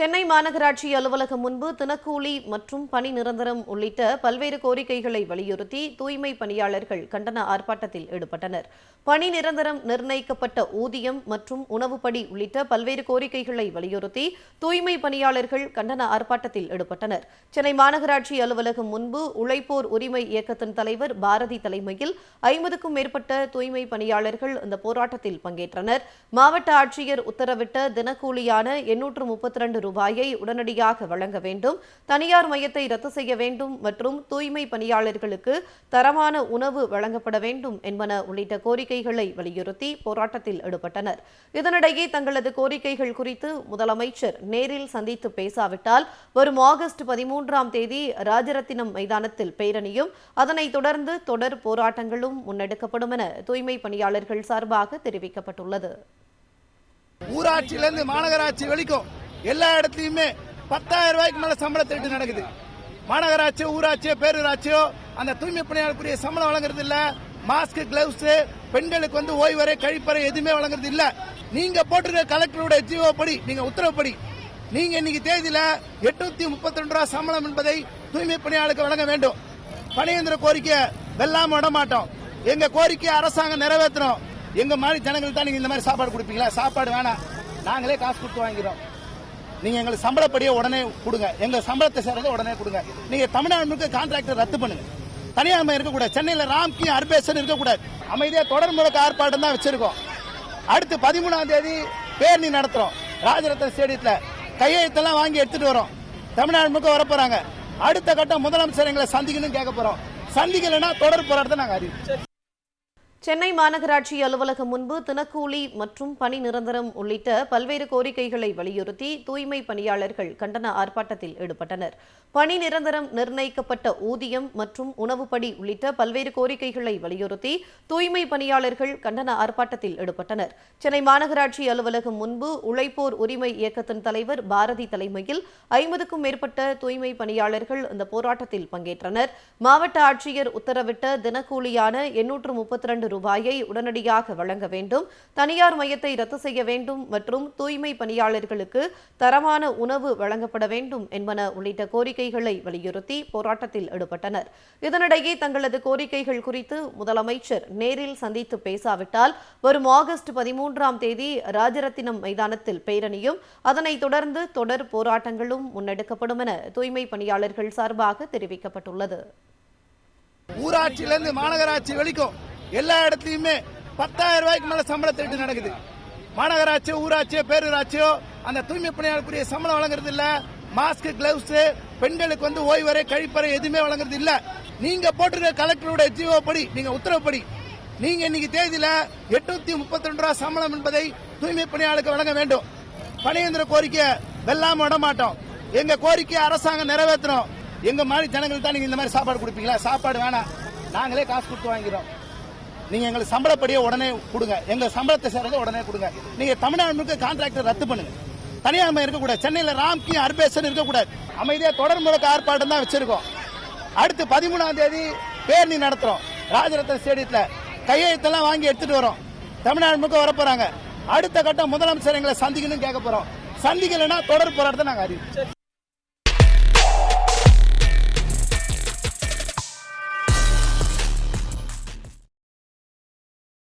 சென்னை மாநகராட்சி அலுவலகம் முன்பு தினக்கூலி மற்றும் பணி நிரந்தரம் உள்ளிட்ட பல்வேறு கோரிக்கைகளை வலியுறுத்தி தூய்மை பணியாளர்கள் கண்டன ஆர்ப்பாட்டத்தில் ஈடுபட்டனர். பணி நிரந்தரம், நிர்ணயிக்கப்பட்ட ஊதியம் மற்றும் உணவுப்படி உள்ளிட்ட பல்வேறு கோரிக்கைகளை வலியுறுத்தி தூய்மை பணியாளர்கள் கண்டன ஆர்ப்பாட்டத்தில் ஈடுபட்டனர். சென்னை மாநகராட்சி அலுவலகம் முன்பு உழைப்போர் உரிமை இயக்கத்தின் தலைவர் பாரதி தலைமையில் 50க்கும் மேற்பட்ட தூய்மை பணியாளர்கள் இந்த போராட்டத்தில் பங்கேற்றனர். மாவட்ட ஆட்சியர் உத்தரவிட்ட தினக்கூலியான 832 ரூபாயை உடனடியாக வழங்க வேண்டும், தனியார் மையத்தை ரத்து செய்ய வேண்டும் மற்றும் தூய்மை பணியாளர்களுக்கு தரமான உணவு வழங்கப்பட வேண்டும் என்பன உள்ளிட்ட கோரிக்கைகளை வலியுறுத்தி போராட்டத்தில் ஈடுபட்டனர். இதனிடையே தங்களது கோரிக்கைகள் குறித்து முதலமைச்சர் நேரில் சந்தித்து பேசாவிட்டால் வரும் ஆகஸ்ட் 13ஆம் தேதி ராஜரத்தினம் மைதானத்தில் பேரணியும் அதனைத் தொடர்ந்து தொடர் போராட்டங்களும் முன்னெடுக்கப்படும் என தூய்மை பணியாளர்கள் சார்பாக தெரிவிக்கப்பட்டுள்ளது. ஊராட்சியிலிருந்து மாநகராட்சி வரைக்கும் எல்லா இடத்துலயுமே 10,000 ரூபாய்க்கு மேல சம்பள திருட்டு நடக்குது. மாநகராட்சியோ ஊராட்சியோ பேரூராட்சியோ அந்த தூய்மை பணியாளர்களுடைய சம்பளம் வழங்குறது இல்ல. மாஸ்க், கிளவுஸ், பெண்களுக்கு ஓய்வறை, கழிப்பறை எதுவுமே வழங்குறது இல்ல. நீங்க போட்டிருக்க கலெக்டரோட ஜிஓ படி, நீங்க உத்தரவுப்படி நீங்க இன்னைக்கு தேதியில 832 ரூபாய் சம்பளம் என்பதை தூய்மை பணியாளருக்கு வழங்க வேண்டும். பணியந்திர கோரிக்கை வெல்லாம விட மாட்டோம். எங்க கோரிக்கை அரசாங்கம் நிறைவேற்றணும். எங்க மாதிரி ஜனங்களுக்கு தான் நீங்க இந்த மாதிரி சாப்பாடு கொடுப்பீங்களா? சாப்பாடு வேணாம், நாங்களே காசு கொடுத்து வாங்கிறோம். நீங்க எங்களுக்கு சம்பளப்படியே உடனே கொடுங்க, எங்க சம்பளத்தை சேர்றது உடனே கொடுங்க. நீங்க தமிழ்நாடு முழுக்க கான்ட்ராக்டர் ரத்து பண்ணுங்க. தனியார் இருக்கக்கூடாது. சென்னையில ராம்கி அர்பேசன் இருக்கக்கூடாது. அமைதியா தொடர் முழக்க ஆர்ப்பாட்டம் தான் வச்சிருக்கோம். அடுத்து 13ஆம் தேதி பேரணி நடத்துறோம். ராஜரத்ன ஸ்டேடியத்துல கையெழுத்தெல்லாம் வாங்கி எடுத்துட்டு வரோம். தமிழ்நாடு முழுக்க வரப்போறாங்க. அடுத்த கட்டம் முதலமைச்சர் எங்களை சந்திக்கணும் கேட்க போறோம். சந்திக்கலைன்னா தொடர் போராட்டத்தை நாங்க அறிவிச்சோம். சென்னை மாநகராட்சி அலுவலகம் முன்பு தினக்கூலி மற்றும் பணி நிரந்தரம் உள்ளிட்ட பல்வேறு கோரிக்கைகளை வலியுறுத்தி தூய்மை பணியாளர்கள் கண்டன ஆர்ப்பாட்டத்தில் ஈடுபட்டனர். பணி நிரந்தரம், நிர்ணயிக்கப்பட்ட ஊதியம் மற்றும் உணவுப்படி உள்ளிட்ட பல்வேறு கோரிக்கைகளை வலியுறுத்தி தூய்மை பணியாளர்கள் கண்டன ஆர்ப்பாட்டத்தில் ஈடுபட்டனர். சென்னை மாநகராட்சி அலுவலகம் முன்பு உழைப்போர் உரிமை இயக்கத்தின் தலைவர் பாரதி தலைமையில் 50க்கும் மேற்பட்ட தூய்மை பணியாளர்கள் இந்த போராட்டத்தில் பங்கேற்றனர். மாவட்ட ஆட்சியர் உத்தரவிட்ட தினக்கூலியான 832 ரூபாயை உடனடியாக வழங்க வேண்டும், தனியார் மையத்தை ரத்து செய்ய வேண்டும் மற்றும் தூய்மை பணியாளர்களுக்கு தரமான உணவு வழங்கப்பட வேண்டும் என்பன உள்ளிட்ட கோரிக்கைகளை வலியுறுத்தி போராட்டத்தில் ஈடுபட்டனர். இதனிடையே தங்களது கோரிக்கைகள் குறித்து முதலமைச்சர் நேரில் சந்தித்து பேசாவிட்டால் வரும் ஆகஸ்ட் 13ஆம் தேதி ராஜரத்தினம் மைதானத்தில் பேரணியும் அதனைத் தொடர்ந்து தொடர் போராட்டங்களும் முன்னெடுக்கப்படும் என தூய்மை பணியாளர்கள் சார்பாக தெரிவிக்கப்பட்டுள்ளது. ஊராட்சியிலிருந்து மாநகராட்சி வரைக்கும் எல்லா இடத்துலயுமே 10,000 ரூபாய்க்கு மேல சம்பள திருட்டு நடக்குது. மாநகராட்சியோ ஊராட்சியோ பேரூராட்சியோ அந்த தூய்மை பணியாளர்களுடைய சம்பளம் வழங்குறது இல்ல. மாஸ்க், கிளவுஸ், பெண்களுக்கு ஓய்வறை, கழிப்பறை எதுவுமே வழங்குறது இல்ல. நீங்க போட்டிருக்க கலெக்டரோட ஜிஓ படி, நீங்க உத்தரவுப்படி நீங்க இன்னைக்கு தேதியில 832 ரூபாய் சம்பளம் என்பதை தூய்மை பணியாளருக்கு வழங்க வேண்டும். பணியந்திர கோரிக்கை வெல்லாம விட மாட்டோம். எங்க கோரிக்கை அரசாங்கம் நிறைவேற்றணும். எங்க மாதிரி ஜனங்களுக்கு தான் நீங்க இந்த மாதிரி சாப்பாடு கொடுப்பீங்களா? சாப்பாடு வேணாம், நாங்களே காசு கொடுத்து வாங்கிறோம். நீங்க எங்களுக்கு சம்பளப்படியே உடனே கொடுங்க, எங்க சம்பளத்தை சேர்றது உடனே கொடுங்க. நீங்க தமிழ்நாடு முழுக்க கான்ட்ராக்டர் ரத்து பண்ணுங்க. தனியார் இருக்கக்கூடாது. சென்னையில ராம்கி அர்பேசன் இருக்கக்கூடாது. அமைதியா தொடர் முழக்க ஆர்ப்பாட்டம் தான் வச்சிருக்கோம். அடுத்து 13ஆம் தேதி பேரணி நடத்துறோம். ராஜரத்ன ஸ்டேடியத்துல கையெழுத்தெல்லாம் வாங்கி எடுத்துட்டு வரோம். தமிழ்நாடு முழுக்க வரப்போறாங்க. அடுத்த கட்டம் முதலமைச்சர் எங்களை சந்திக்கணும் கேட்க போறோம். சந்திக்கலைன்னா தொடர் போராட்டத்தை நாங்க அறிவிச்சோம்.